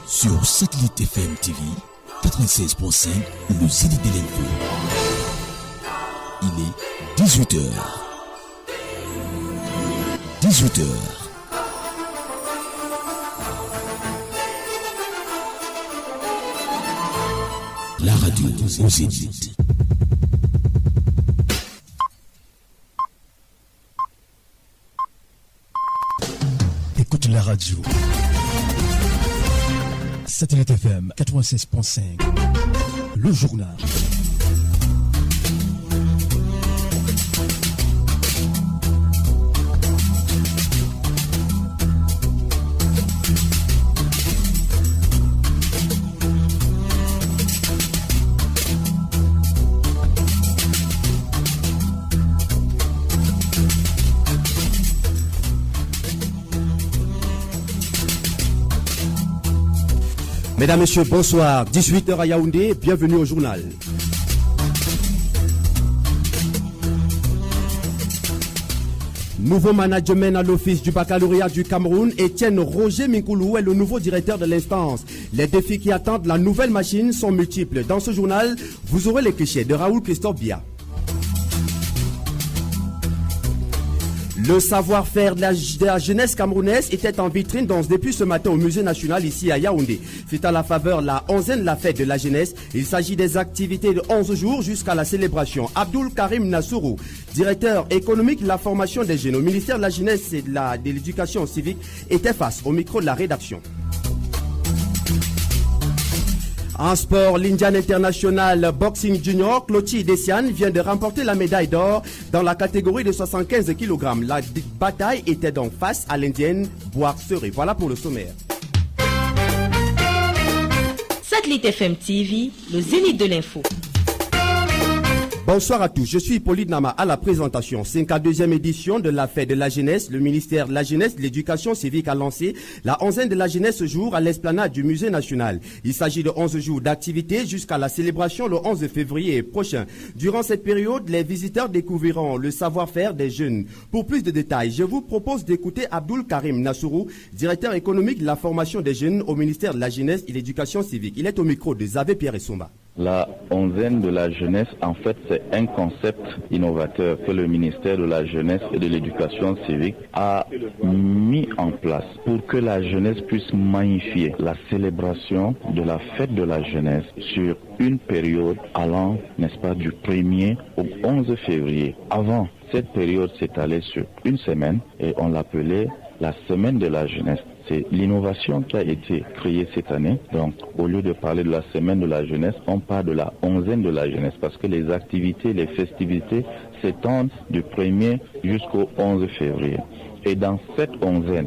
Sur Satellite FM TV 96.5, le Zénith de l'info. Il est 18h. 18h. La radio au Zénith. Écoute la radio. Satellite FM 96.5. Le journal. Mesdames, Messieurs, bonsoir. 18h à Yaoundé, bienvenue au journal. Nouveau management à l'office du baccalauréat du Cameroun, Étienne Roger Minkoulou est le nouveau directeur de l'instance. Les défis qui attendent la nouvelle machine sont multiples. Dans ce journal, vous aurez les clichés de Raoul Christophe Bia. Le savoir-faire de la jeunesse camerounaise était en vitrine depuis ce matin au musée national ici à Yaoundé. C'est à la faveur la 11e de la fête de la jeunesse. Il s'agit des activités de 11 jours jusqu'à la célébration. Abdul Karim Nassourou, directeur économique de la formation des jeunes au ministère de la jeunesse et de l'éducation civique, était face au micro de la rédaction. En sport, l'Indian International Boxing Junior, Clotilde Dessian vient de remporter la médaille d'or dans la catégorie de 75 kg. La bataille était donc face à l'Indienne Boire-Seré. Voilà pour le sommaire. Satellite FM TV, le Zénith de l'info. Bonsoir à tous, je suis Hippolyte Nama à la présentation. 52e édition de la fête de la jeunesse. Le ministère de la jeunesse et de l'éducation civique a lancé la 11e de la jeunesse ce jour à l'esplanade du musée national. Il s'agit de 11 jours d'activité jusqu'à la célébration le 11 février prochain. Durant cette période, les visiteurs découvriront le savoir-faire des jeunes. Pour plus de détails, je vous propose d'écouter Abdul Karim Nassourou, directeur économique de la formation des jeunes au ministère de la jeunesse et de l'éducation civique. Il est au micro de Zavé Pierre Essomba. La 11e de la jeunesse, en fait, c'est un concept innovateur que le ministère de la jeunesse et de l'éducation civique a mis en place pour que la jeunesse puisse magnifier la célébration de la fête de la jeunesse sur une période allant, n'est-ce pas, du 1er au 11 février. Avant, cette période s'étalait sur une semaine et on l'appelait la semaine de la jeunesse. C'est l'innovation qui a été créée cette année. Donc, au lieu de parler de la semaine de la jeunesse, on parle de la 11e de la jeunesse parce que les activités, les festivités s'étendent du 1er jusqu'au 11 février. Et dans cette 11e,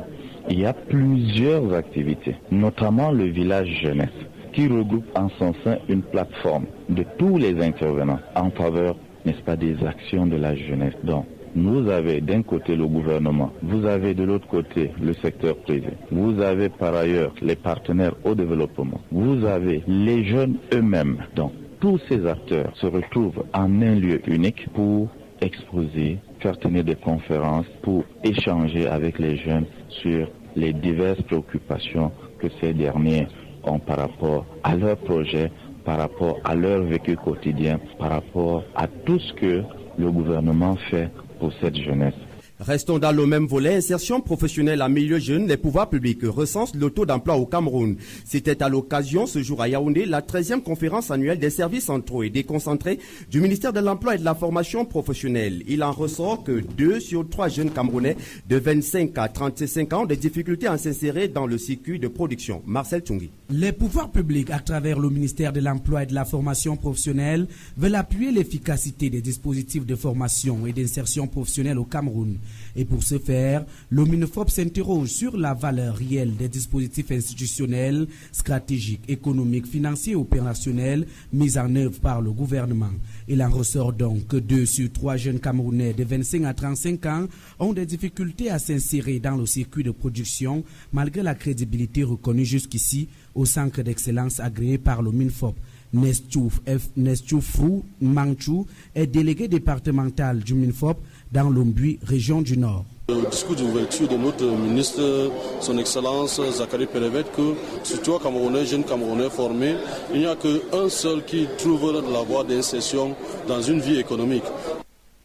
il y a plusieurs activités, notamment le village jeunesse, qui regroupe en son sein une plateforme de tous les intervenants en faveur, n'est-ce pas, des actions de la jeunesse. Donc, vous avez d'un côté le gouvernement, vous avez de l'autre côté le secteur privé, vous avez par ailleurs les partenaires au développement, vous avez les jeunes eux-mêmes. Donc tous ces acteurs se retrouvent en un lieu unique pour exposer, faire tenir des conférences, pour échanger avec les jeunes sur les diverses préoccupations que ces derniers ont par rapport à leurs projets, par rapport à leur vécu quotidien, par rapport à tout ce que le gouvernement fait pour cette jeunesse. Restons dans le même volet, insertion professionnelle en milieu jeune, les pouvoirs publics recensent le taux d'emploi au Cameroun. C'était à l'occasion, ce jour à Yaoundé, la 13e conférence annuelle des services centraux et déconcentrés du ministère de l'Emploi et de la formation professionnelle. Il en ressort que 2 sur 3 jeunes Camerounais de 25 à 35 ans ont des difficultés à s'insérer dans le circuit de production. Marcel Tchungui. Les pouvoirs publics, à travers le ministère de l'Emploi et de la formation professionnelle, veulent appuyer l'efficacité des dispositifs de formation et d'insertion professionnelle au Cameroun. Et pour ce faire, le MINFOP s'interroge sur la valeur réelle des dispositifs institutionnels, stratégiques, économiques, financiers et opérationnels mis en œuvre par le gouvernement. Il en ressort donc que 2 sur 3 jeunes Camerounais de 25 à 35 ans ont des difficultés à s'insérer dans le circuit de production malgré la crédibilité reconnue jusqu'ici au centre d'excellence agréé par le MINFOP. Nestioufou Mangchou est délégué départemental du MINFOP dans l'Ombui, région du Nord. Le discours d'ouverture de notre ministre, son Excellence Zakari Perevet, que surtout Camerounais, jeunes Camerounais formés, il n'y a qu'un seul qui trouve la voie d'insertion dans une vie économique.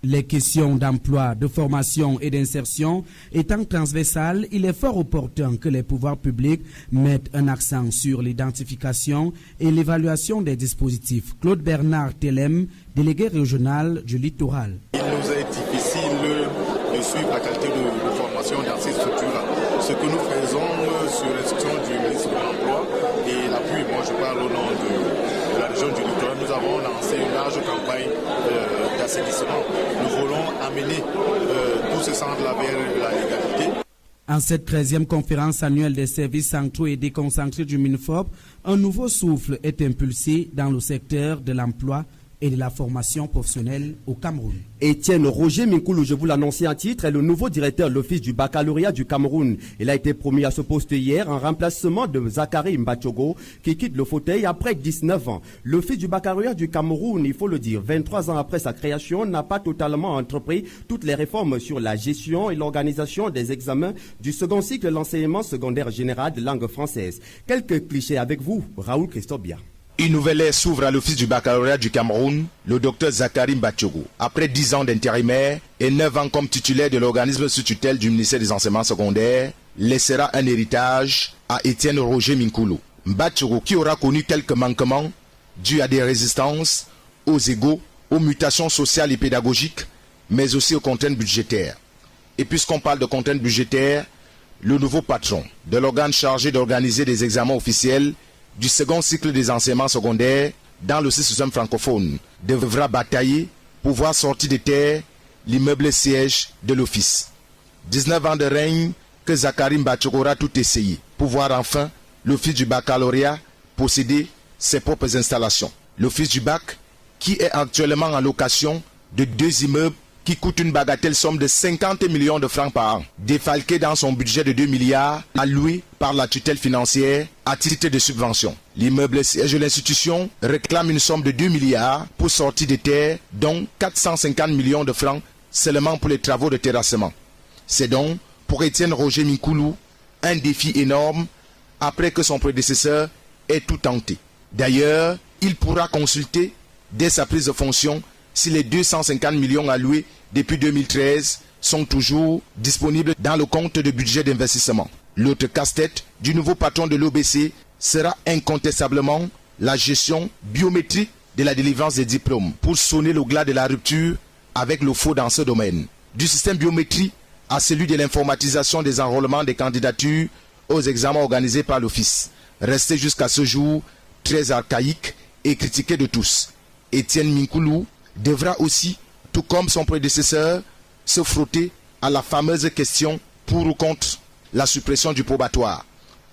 Les questions d'emploi, de formation et d'insertion étant transversales, il est fort opportun que les pouvoirs publics mettent un accent sur l'identification et l'évaluation des dispositifs. Claude Bernard Telem, délégué régional du littoral. Il nous est difficile de suivre la qualité de formation dans ces structures-là. Ce que nous faisons sur l'instruction du ministre de l'Emploi et l'appui, moi je parle au nom de la région du littoral, nous avons lancé une large campagne d'assainissement. Nous voulons amener tous ces centres-là vers la légalité. En cette 13e conférence annuelle des services centraux et déconcentrés du MINFOP, un nouveau souffle est impulsé dans le secteur de l'emploi et de la formation professionnelle au Cameroun. Étienne Roger Minkoulou, je vous l'annonçais en titre, est le nouveau directeur de l'Office du baccalauréat du Cameroun. Il a été promu à ce poste hier en remplacement de Zakari Mbachogo qui quitte le fauteuil après 19 ans. L'Office du baccalauréat du Cameroun, il faut le dire, 23 ans après sa création, n'a pas totalement entrepris toutes les réformes sur la gestion et l'organisation des examens du second cycle de l'enseignement secondaire général de langue française. Quelques clichés avec vous, Raoul Christophe Bia. Une nouvelle ère s'ouvre à l'Office du baccalauréat du Cameroun, le docteur Zakari Mbachogo. Après 10 ans d'intérimaire et 9 ans comme titulaire de l'organisme sous tutelle du ministère des enseignements secondaires, laissera un héritage à Étienne Roger Minkoulou. Mbachogo, qui aura connu quelques manquements dus à des résistances, aux égaux, aux mutations sociales et pédagogiques, mais aussi aux contraintes budgétaires. Et puisqu'on parle de contraintes budgétaires, le nouveau patron de l'organe chargé d'organiser des examens officiels du second cycle des enseignements secondaires dans le système francophone devra batailler pour voir sortir de terre l'immeuble siège de l'office. 19 ans de règne que Zakari Mbachogo aura tout essayé pour voir enfin l'office du baccalauréat posséder ses propres installations. L'office du bac qui est actuellement en location de 2 immeubles qui coûtent une bagatelle somme de 50 millions de francs par an, défalqué dans son budget de 2 milliards, alloué par la tutelle financière à titre de subvention. L'immeuble siège de l'institution réclame une somme de 2 milliards pour sortir de terre, dont 450 millions de francs seulement pour les travaux de terrassement. C'est donc, pour Étienne Roger Minkoulou, un défi énorme après que son prédécesseur ait tout tenté. D'ailleurs, il pourra consulter, dès sa prise de fonction, si les 250 millions alloués depuis 2013 sont toujours disponibles dans le compte de budget d'investissement. L'autre casse-tête du nouveau patron de l'OBC sera incontestablement la gestion biométrique de la délivrance des diplômes pour sonner le glas de la rupture avec le faux dans ce domaine. Du système biométrique à celui de l'informatisation des enrôlements des candidatures aux examens organisés par l'Office, resté jusqu'à ce jour très archaïque et critiqué de tous. Étienne Minkoulou devra aussi, tout comme son prédécesseur, se frotter à la fameuse question pour ou contre la suppression du probatoire.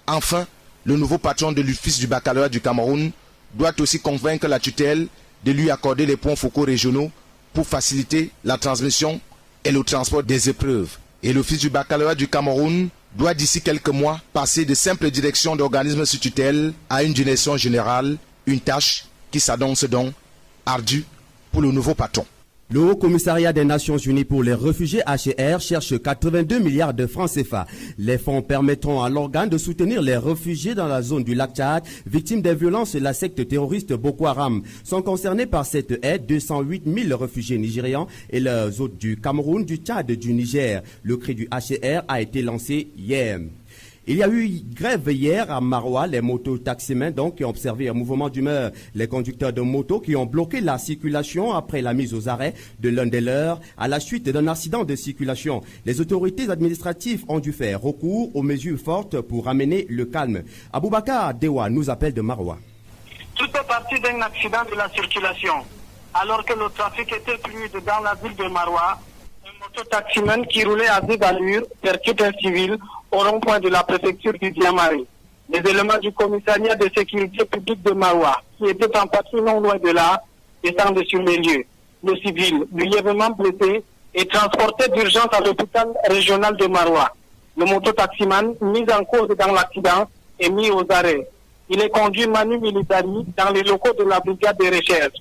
Enfin, le nouveau patron de l'Office du baccalauréat du Cameroun doit aussi convaincre la tutelle de lui accorder les points focaux régionaux pour faciliter la transmission et le transport des épreuves. Et l'Office du baccalauréat du Cameroun doit d'ici quelques mois passer de simple direction d'organisme sous tutelle à une direction générale, une tâche qui s'annonce donc ardue pour le nouveau patron. Le Haut Commissariat des Nations Unies pour les réfugiés HCR cherche 82 milliards de francs CFA. Les fonds permettront à l'organe de soutenir les réfugiés dans la zone du lac Tchad, victimes des violences de la secte terroriste Boko Haram. Sont concernés par cette aide 208 000 réfugiés nigérians et leurs hôtes du Cameroun, du Tchad et du Niger. Le cri du HCR a été lancé hier. Il y a eu grève hier à Maroua, les motos-taximens donc qui ont observé un mouvement d'humeur. Les conducteurs de motos qui ont bloqué la circulation après la mise aux arrêts de l'un des leurs à la suite d'un accident de circulation. Les autorités administratives ont dû faire recours aux mesures fortes pour ramener le calme. Aboubakar Dewa nous appelle de Maroua. Tout est parti d'un accident de la circulation. Alors que le trafic était fluide dans la ville de Maroua, un mototaximan qui roulait à vive allure percute un civil au rond-point de la préfecture du Diamari. Les éléments du commissariat de sécurité publique de Maroua, qui étaient en patrouille non loin de là, descendent sur les lieux. Le civil, grièvement blessé, est transporté d'urgence à l'hôpital régional de Maroua. Le mototaximan, mis en cause dans l'accident, est mis aux arrêts. Il est conduit manu militari dans les locaux de la brigade de recherche.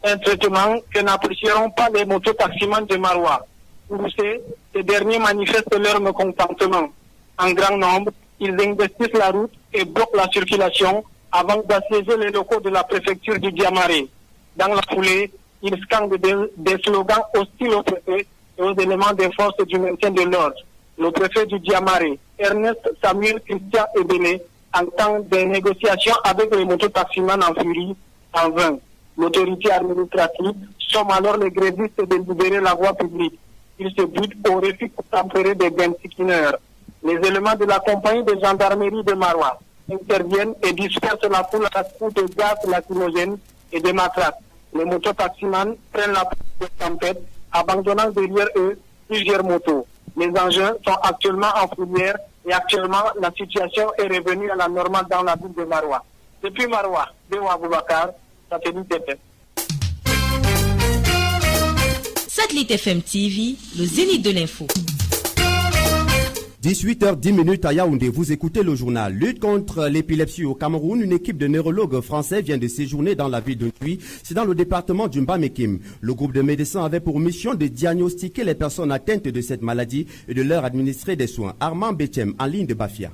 Un traitement que n'apprécieront pas les mototaximans de Maroua. poussés, ces derniers manifestent leur mécontentement. En grand nombre, ils investissent la route et bloquent la circulation avant d'assiéger les locaux de la préfecture du Diamaré. Dans la foulée, ils scandent des slogans hostiles au préfet et aux éléments des forces du maintien de l'ordre. Le préfet du Diamaré, Ernest Samuel Christian Ebele, entend des négociations avec les mototaximans en furie en vain. L'autorité administrative somme alors les grévistes de libérer la voie publique. Ils se butent au refus pour tempérer des bensikineurs. Les éléments de la compagnie de gendarmerie de Marois interviennent et dispersent la foule à coups de gaz lacrymogène et de matraques. Les mototaximans prennent la place de tempête, abandonnant derrière eux plusieurs motos. Les engins sont actuellement en fourrière et actuellement la situation est revenue à la normale dans la ville de Marois. Depuis Marois, Béo Aboubakar, Satellite FM. Satellite FM TV, le zénith de l'info. 18h10 à Yaoundé, vous écoutez le journal. Lutte contre l'épilepsie au Cameroun, une équipe de neurologues français vient de séjourner dans la ville de Tui, c'est dans le département du Mbamekim. Le groupe de médecins avait pour mission de diagnostiquer les personnes atteintes de cette maladie et de leur administrer des soins. Armand Bethem, en ligne de Bafia.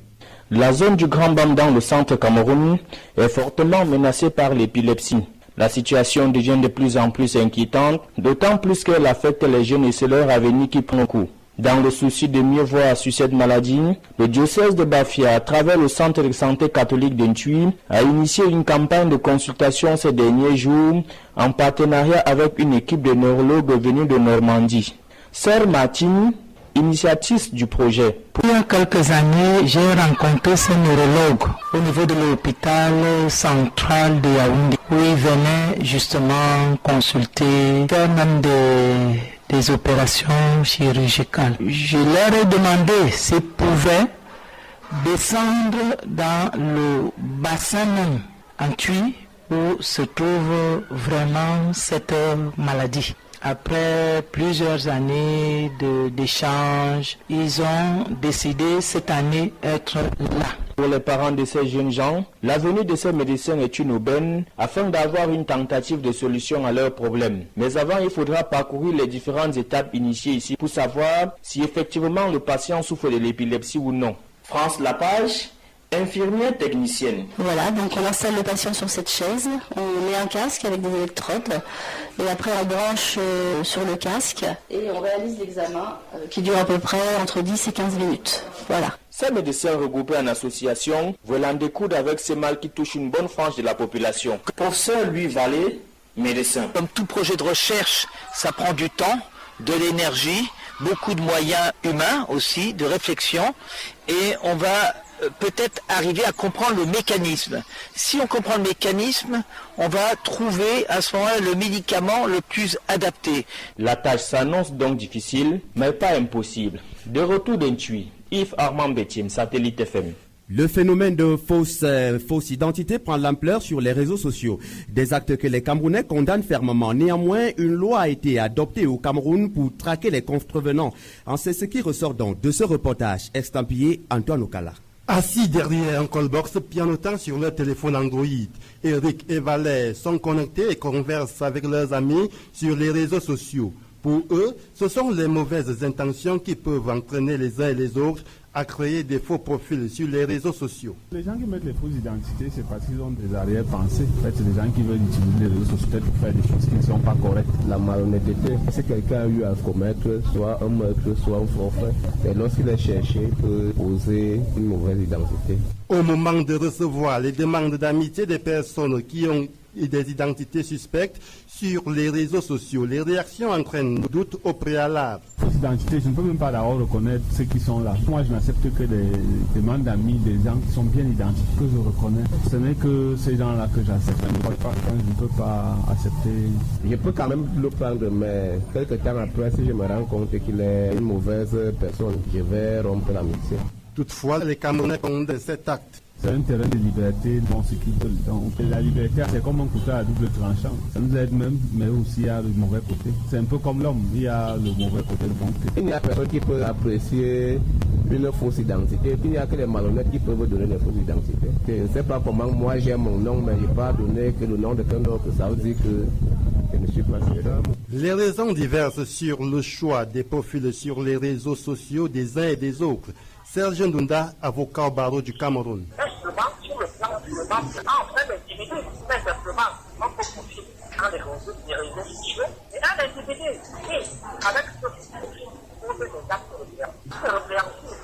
La zone du Grand Bam dans le centre Cameroun est fortement menacée par l'épilepsie. La situation devient de plus en plus inquiétante, d'autant plus qu'elle affecte les jeunes et c'est leur avenir qui prend coup. Dans le souci de mieux voir sur cette maladie, le diocèse de Bafia, à travers le centre de santé catholique d'Ntui, a initié une campagne de consultation ces derniers jours en partenariat avec une équipe de neurologues venus de Normandie. Sœur Martine, initiatrice du projet. Il y a quelques années, j'ai rencontré ces neurologues au niveau de l'hôpital central de Yaoundé, où ils venaient justement consulter, faire même des opérations chirurgicales. Je leur ai demandé s'ils pouvaient descendre dans le bassin en Tui où se trouve vraiment cette maladie. Après plusieurs années d'échanges, ils ont décidé cette année être là. Pour les parents de ces jeunes gens, la venue de ces médecins est une aubaine afin d'avoir une tentative de solution à leurs problèmes. Mais avant, il faudra parcourir les différentes étapes initiées ici pour savoir si effectivement le patient souffre de l'épilepsie ou non. France Lapage, infirmière technicienne. Voilà, donc on installe le patient sur cette chaise, on met un casque avec des électrodes et après on branche sur le casque et on réalise l'examen qui dure à peu près entre 10 et 15 minutes. Voilà. Ces médecins regroupés en association veulent en découdre avec ces mal qui touchent une bonne frange de la population. Professeur Louis Vallée, médecin. Comme tout projet de recherche, ça prend du temps, de l'énergie, beaucoup de moyens humains aussi, de réflexion et on va peut-être arriver à comprendre le mécanisme. Si on comprend le mécanisme, on va trouver à ce moment-là le médicament le plus adapté. La tâche s'annonce donc difficile, mais pas impossible. De retour d'Ntui, Yves Armand Bethem, Satellite FM. Le phénomène de fausse identité prend l'ampleur sur les réseaux sociaux. Des actes que les Camerounais condamnent fermement. Néanmoins, une loi a été adoptée au Cameroun pour traquer les contrevenants. C'est ce qui ressort donc de ce reportage estampillé Antoine Okala. Assis derrière un callbox, pianotant sur leur téléphone Android, Eric et Valère sont connectés et conversent avec leurs amis sur les réseaux sociaux. Pour eux, ce sont les mauvaises intentions qui peuvent entraîner les uns et les autres à créer des faux profils sur les réseaux sociaux. Les gens qui mettent les fausses identités, c'est parce qu'ils ont des arrière-pensées. En fait, c'est des gens qui veulent utiliser les réseaux sociaux pour faire des choses qui ne sont pas correctes. La malhonnêteté, si quelqu'un a eu à commettre soit un meurtre, soit un forfait, et lorsqu'il est cherché, il peut poser une mauvaise identité. Au moment de recevoir les demandes d'amitié des personnes qui ont des identités suspectes sur les réseaux sociaux, les réactions entraînent le doute au préalable. Fausse identité, je ne peux même pas d'abord reconnaître ceux qui sont là. Moi, je n'accepte que des demandes d'amis, des gens qui sont bien identifiés, que je reconnais. Ce n'est que ces gens-là que j'accepte. Je ne peux pas accepter. Je peux quand même le prendre, mais quelques temps après, si je me rends compte qu'il est une mauvaise personne, je vais rompre l'amitié. Toutefois, les Camerounais condamnent cet acte. C'est un terrain de liberté dans ce qu'ils veulent. Donc, la liberté, c'est comme un couteau à double tranchant. Ça nous aide même, mais aussi il y a le mauvais côté. C'est un peu comme l'homme, il y a le mauvais côté, le bon côté. Il n'y a personne qui peut apprécier une fausse identité. Il n'y a que les malhonnêtes qui peuvent donner les fausses identités. Je ne sais pas comment moi j'ai mon nom, mais je n'ai pas donné que le nom de quelqu'un d'autre. Ça veut dire que Je ne suis pas sûr. Les raisons diverses sur le choix des profils sur les réseaux sociaux des uns et des autres. Serge Ndunda, avocat au barreau du Cameroun. Simplement, sur le plan du débat, en fait, l'individu, c'est simplement un profil dans les réseaux sociaux, et un individu, et avec ce profil, on fait des actes de guerre. C'est repréhensible,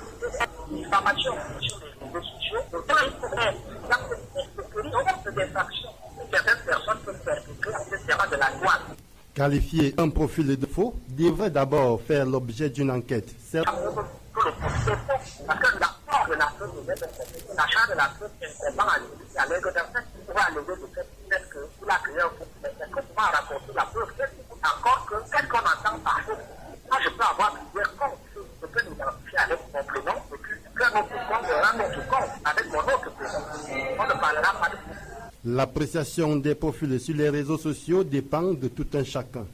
des informations sur les réseaux sociaux, autant il faudrait des actes d'infraction. Certaines personnes peuvent perpétrer, etc. de la loi. Qualifier un profil de faux devrait d'abord faire l'objet d'une enquête. Parce que l'apport de la preuve de l'achat de la preuve intégrant à l'église, à l'aide d'un fait, pourrait alléger le fait qu'il a créé un faux. Mais est-ce que tu vas rapporter la preuve? Encore que, qu'est-ce qu'on entend par faux? Moi, je peux avoir plusieurs comptes. Je peux m'identifier avec mon prénom, et puis faire notre compte, un autre compte avec mon autre prénom. On ne parlera pas de faux. L'appréciation des profils sur les réseaux sociaux dépend de tout un chacun.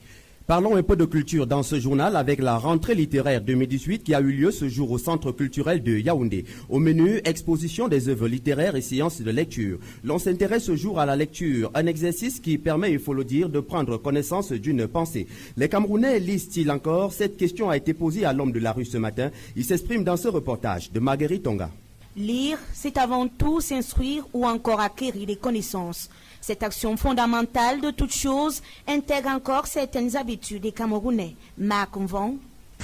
Parlons un peu de culture dans ce journal avec la rentrée littéraire 2018 qui a eu lieu ce jour au Centre culturel de Yaoundé. Au menu, exposition des œuvres littéraires et séances de lecture. L'on s'intéresse ce jour à la lecture, un exercice qui permet, il faut le dire, de prendre connaissance d'une pensée. Les Camerounais lisent-ils encore? Cette question a été posée à l'homme de la rue ce matin. Il s'exprime dans ce reportage de Marguerite Tonga. Lire, c'est avant tout s'instruire ou encore acquérir des connaissances. Cette action fondamentale de toute chose intègre encore certaines habitudes des Camerounais. Marc Mvon.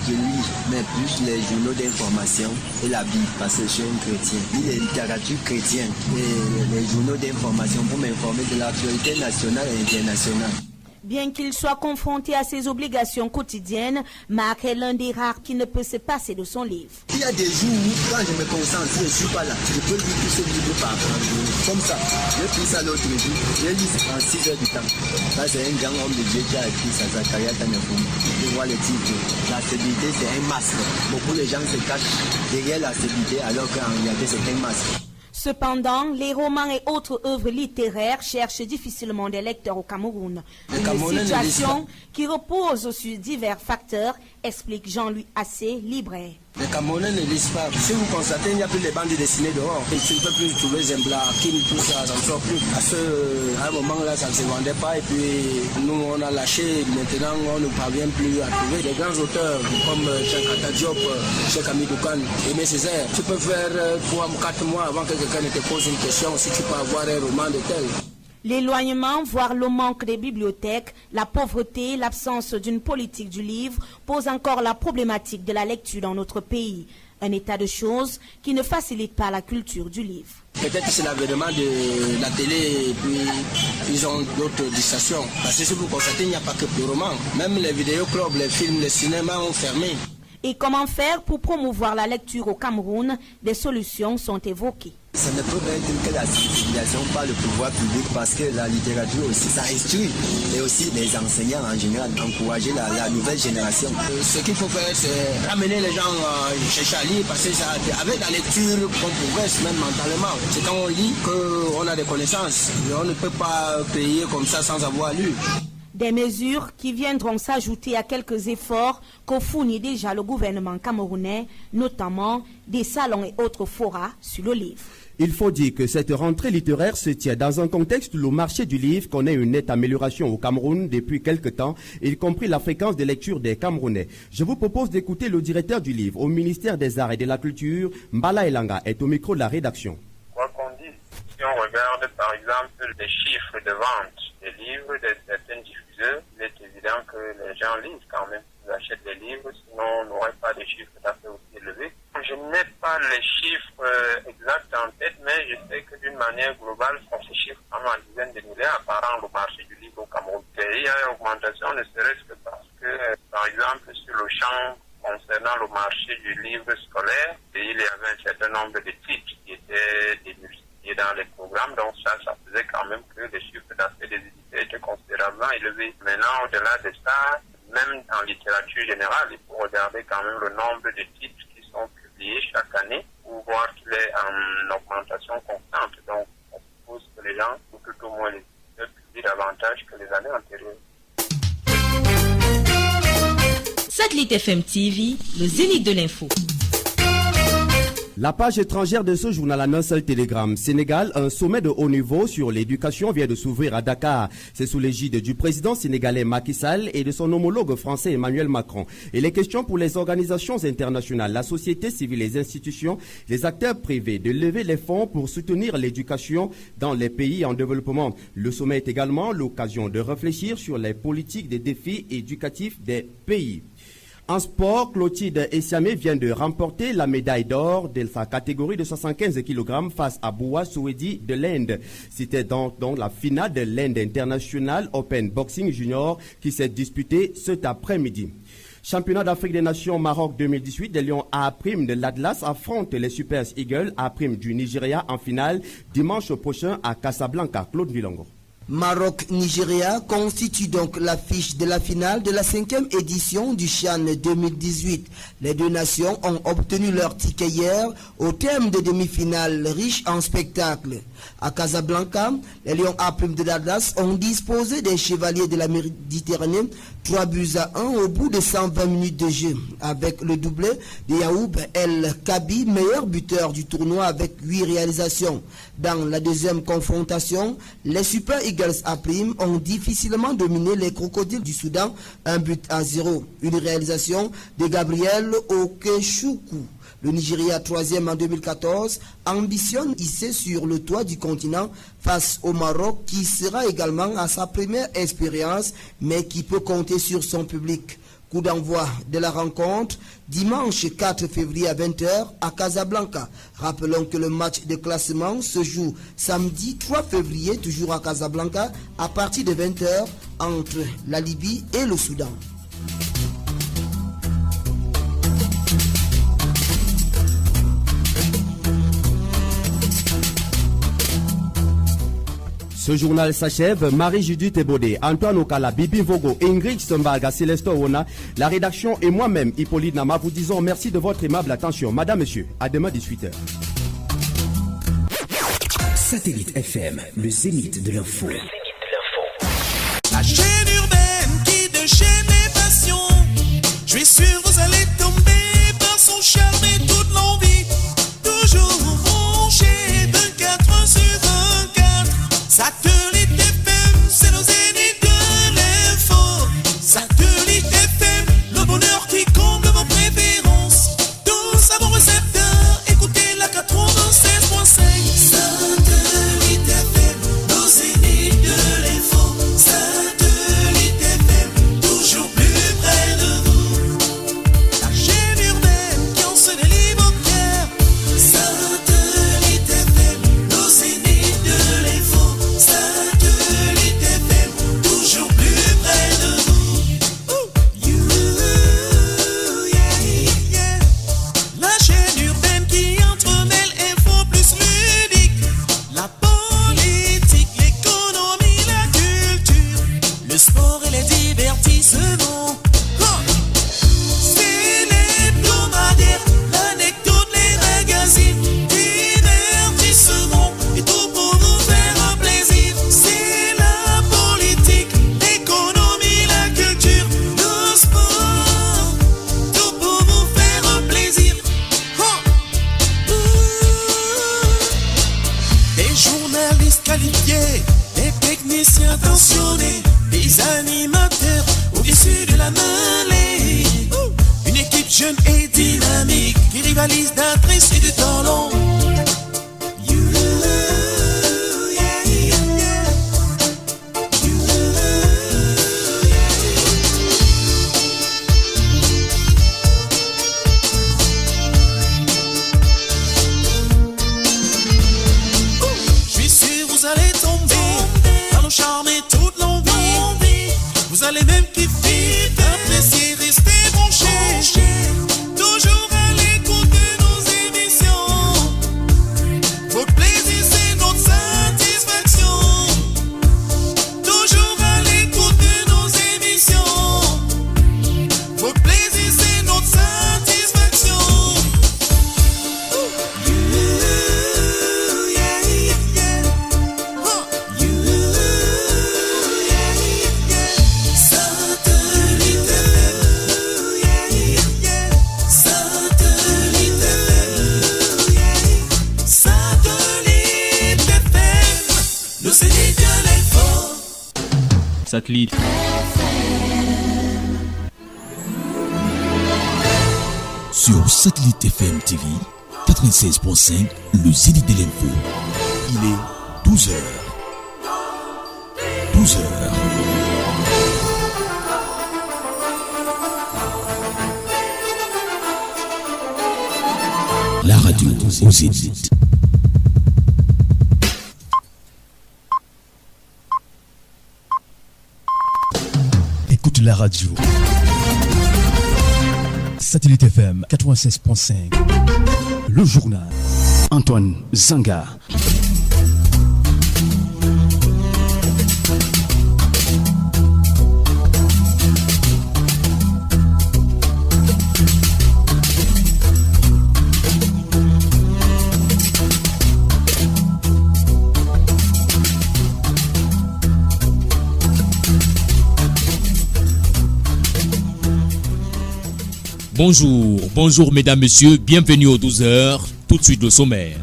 Je lis, mais plus les journaux d'information et la Bible, parce que je suis un chrétien. Je lis les littératures chrétiennes et les journaux d'information pour m'informer de l'actualité nationale et internationale. Bien qu'il soit confronté à ses obligations quotidiennes, Marc est l'un des rares qui ne peut se passer de son livre. Il y a des jours où, quand je me concentre, je ne suis pas là. Je peux lire tout ce livre par jour. Comme ça, je pris ça l'autre jour. Je lis en 6 heures du temps. Ça, c'est un grand homme de Dieu qui a écrit ça, Zakaria Tanefoum. Je vois le titre. La stabilité, c'est un masque. Beaucoup de gens se cachent derrière la stabilité alors qu'en réalité, c'est un masque. Cependant, les romans et autres œuvres littéraires cherchent difficilement des lecteurs au Cameroun. Une situation qui repose sur divers facteurs, explique Jean-Louis Assé, libraire. Les Camerounais ne lisent pas. Si vous constatez, il n'y a plus de bandes dessinées dehors. Et tu ne peux plus trouver Zembla, Kim, tout ça, ça ne sort plus. Parce qu'à un moment là, ça ne se vendait pas. Et puis, nous, on a lâché. Maintenant, on ne parvient plus à trouver des grands auteurs comme Cheikh Anta Diop, Cheikh Hamidou Kane, Aimé Césaire. Tu peux faire 3 ou 4 mois avant que quelqu'un ne te pose une question si tu peux avoir un roman de tel. L'éloignement, voire le manque des bibliothèques, la pauvreté, l'absence d'une politique du livre posent encore la problématique de la lecture dans notre pays. Un état de choses qui ne facilite pas la culture du livre. Peut-être que c'est l'avènement de la télé et puis ils ont d'autres distractions. Parce que si vous constatez, il n'y a pas que de romans. Même les vidéoclubs, les films, les cinémas ont fermé. Et comment faire pour promouvoir la lecture au Cameroun? Des solutions sont évoquées. Ça ne peut être que la sensibilisation par le pouvoir public parce que la littérature aussi, ça instruit. Et aussi les enseignants en général, encourager la nouvelle génération. Ce qu'il faut faire, c'est ramener les gens chercher à lire parce que ça, avec la lecture, on progresse même mentalement. C'est quand on lit qu'on a des connaissances. Et on ne peut pas payer comme ça sans avoir lu. Des mesures qui viendront s'ajouter à quelques efforts qu'ont fourni déjà le gouvernement camerounais, notamment des salons et autres forats sur le livre. Il faut dire que cette rentrée littéraire se tient dans un contexte où le marché du livre connaît une nette amélioration au Cameroun depuis quelque temps, y compris la fréquence des lectures des Camerounais. Je vous propose d'écouter le directeur du livre au ministère des Arts et de la Culture, Mbala Elanga, est au micro de la rédaction. Quoi qu'on dise, si on regarde par exemple les chiffres de vente des livres de certains diffuseurs, il est évident que les gens lisent quand même. Ils achètent des livres, sinon on n'aurait pas de chiffres d'affaires aussi élevés. Je n'ai pas les chiffres exacts en tête, mais je sais que d'une manière globale, ça se chiffre en dizaines de milliards par an le marché du livre au Cameroun. Et il y a une augmentation, ne serait-ce que parce que, par exemple, sur le champ concernant le marché du livre scolaire, il y avait un certain nombre de titres qui étaient démultipliés dans les programmes, donc ça faisait quand même que les chiffres d'affaires des éditeurs étaient considérablement élevés. Maintenant, au-delà de ça, même en littérature générale, il faut regarder quand même le nombre de titres qui sont publiés chaque année pour voir qu'il est en augmentation constante. Donc, on suppose que les gens, ou tout au moins les éditeurs, publient davantage que les années antérieures. Satellite FM TV, le zénith de l'info. La page étrangère de ce journal annonce le télégramme. Sénégal, un sommet de haut niveau sur l'éducation vient de s'ouvrir à Dakar. C'est sous l'égide du président sénégalais Macky Sall et de son homologue français Emmanuel Macron. Et les questions pour les organisations internationales, la société civile, les institutions, les acteurs privés de lever les fonds pour soutenir l'éducation dans les pays en développement. Le sommet est également l'occasion de réfléchir sur les politiques des défis éducatifs des pays. En sport, Clotilde Essiamé vient de remporter la médaille d'or de sa catégorie de 75 kg face à Boua Souedi de l'Inde. C'était donc la finale de l'Inde International Open Boxing Junior qui s'est disputée cet après-midi. Championnat d'Afrique des Nations Maroc 2018, les Lions A' de l'Atlas affrontent les Super Eagles A' du Nigeria en finale dimanche prochain à Casablanca. Claude Vilongo. Maroc-Nigeria constitue donc l'affiche de la finale de la 5e édition du CHAN 2018. Les deux nations ont obtenu leur ticket hier au terme de demi-finales riches en spectacles. À Casablanca, les Lions A' de l'Atlas ont disposé des Chevaliers de la Méditerranée 3-1 au bout de 120 minutes de jeu, avec le doublé de Yaoub El Kabi, meilleur buteur du tournoi avec 8 réalisations. Dans la deuxième confrontation, les Super Eagles A' ont difficilement dominé les Crocodiles du Soudan, 1-0. Une réalisation de Gabriel Okechukwu. Le Nigeria, 3e en 2014, ambitionne hisser sur le toit du continent face au Maroc, qui sera également à sa première expérience, mais qui peut compter sur son public. Coup d'envoi de la rencontre, dimanche 4 février à 20h à Casablanca. Rappelons que le match de classement se joue samedi 3 février, toujours à Casablanca, à partir de 20h entre la Libye et le Soudan. Ce journal s'achève. Marie-Judith Ebodé, Antoine Okala, Bibi Vogo, Ingrid Sombaga, Célestin Ona, la rédaction et moi-même, Hippolyte Nama, vous disons merci de votre aimable attention. Madame, Monsieur, à demain 18h. Satellite FM, le zénith de l'info. La chaîne urbaine qui déchaîne les passions. Je suis sûr vous allez tomber par son charme et toute l'envie. Toujours branché 24 sur 24. Satellite FM, c'est nos zéniths de l'info. Satellite FM, le bonheur qui comble vos préférences. Tous à vos récepteurs, écoutez la 96.5. Satellite FM, nos zéniths de l'info. Satellite FM, toujours plus près de vous. La chaîne urbaine qui en se délivre au cœur. Satellite FM, nos zéniths de l'info. Satellite FM, toujours plus près de vous. Yeah. La chaîne urbaine qui entremêle info plus ludique. La politique, l'économie, la culture, le sport et les divertissements. C'est l'hebdomadaire, l'anecdote, les magazines, divertissement et tout pour vous faire un plaisir. C'est la politique, l'économie, la culture, le sport, tout pour vous faire un plaisir. Des journalistes qualifiés, des techniciens attentionnés, des animateurs au-dessus de la mêlée. Une équipe jeune et dynamique qui rivalise d'adresse et de talent. Je suis sûr vous allez tomber par le charme et toute l'envie. Vous allez même kiffer, apprécier, rester branché. Toujours à l'écoute de nos émissions. Votre plaisir c'est notre satisfaction. Toujours à l'écoute de nos émissions. Votre plaisir c'est notre satisfaction. Satellite satellite. Sur Satellite FM TV 96.5, le Zénith de l'info. Il est 12h. 12h. La radio au Zénith. Écoute la radio. Satellite FM 96.5. Le journal. Antoine Zanga. Bonjour mesdames, messieurs, bienvenue aux 12h, tout de suite le sommaire.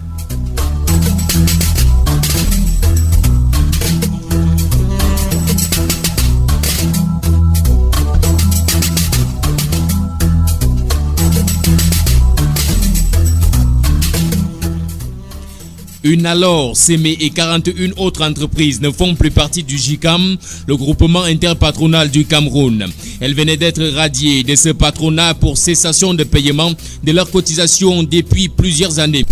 Une alors, Sémé et 41 autres entreprises ne font plus partie du GICAM, le groupement interpatronal du Cameroun. Elles venaient d'être radiées de ce patronat pour cessation de paiement de leurs cotisations depuis plusieurs années.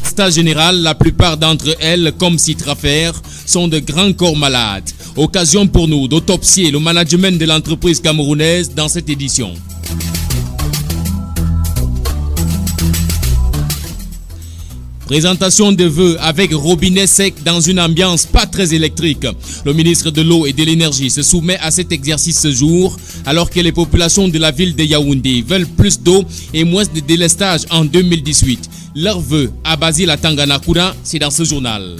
Constat général, la plupart d'entre elles, comme Citrafer, sont de grands corps malades. Occasion pour nous d'autopsier le management de l'entreprise camerounaise dans cette édition. Présentation de vœux avec robinet sec dans une ambiance pas très électrique. Le ministre de l'Eau et de l'Énergie se soumet à cet exercice ce jour, alors que les populations de la ville de Yaoundé veulent plus d'eau et moins de délestage en 2018. Leurs vœux à Basile Tanganakura, c'est dans ce journal.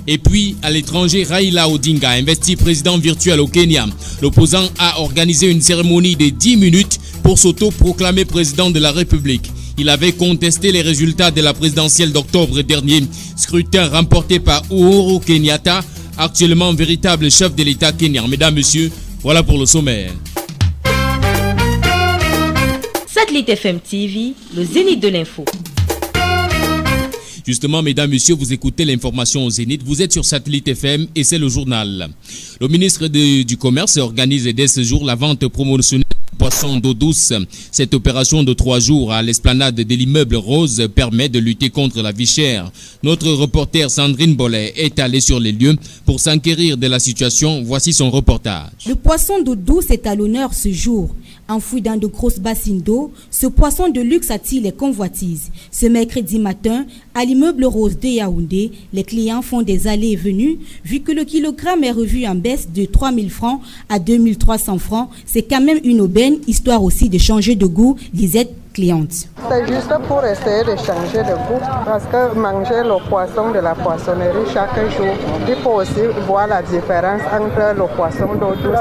Et puis, à l'étranger, Raila Odinga, investi président virtuel au Kenya. L'opposant a organisé une cérémonie de 10 minutes pour s'auto-proclamer président de la République. Il avait contesté les résultats de la présidentielle d'octobre dernier, scrutin remporté par Uhuru Kenyatta, actuellement véritable chef de l'État kenyan. Mesdames, messieurs, voilà pour le sommaire. Satellite FM TV, le Zénith de l'info. Justement, mesdames, messieurs, vous écoutez l'information au Zénith. Vous êtes sur Satellite FM et c'est le journal. Le ministre du Commerce organise dès ce jour la vente promotionnelle de poissons d'eau douce. Cette opération de 3 jours à l'esplanade de l'immeuble Rose permet de lutter contre la vie chère. Notre reporter Sandrine Bollet est allée sur les lieux pour s'enquérir de la situation. Voici son reportage. Le poisson d'eau douce est à l'honneur ce jour. Enfoui dans de grosses bassines d'eau, ce poisson de luxe attire les convoitises. Ce mercredi matin, à l'immeuble Rose de Yaoundé, les clients font des allées et venues. Vu que le kilogramme est revu en baisse de 3 000 francs à 2 300 francs, c'est quand même une aubaine, histoire aussi de changer de goût, disait cliente. C'est juste pour essayer de changer de goût, parce que manger le poisson de la poissonnerie chaque jour, il faut aussi voir la différence entre le poisson d'eau douce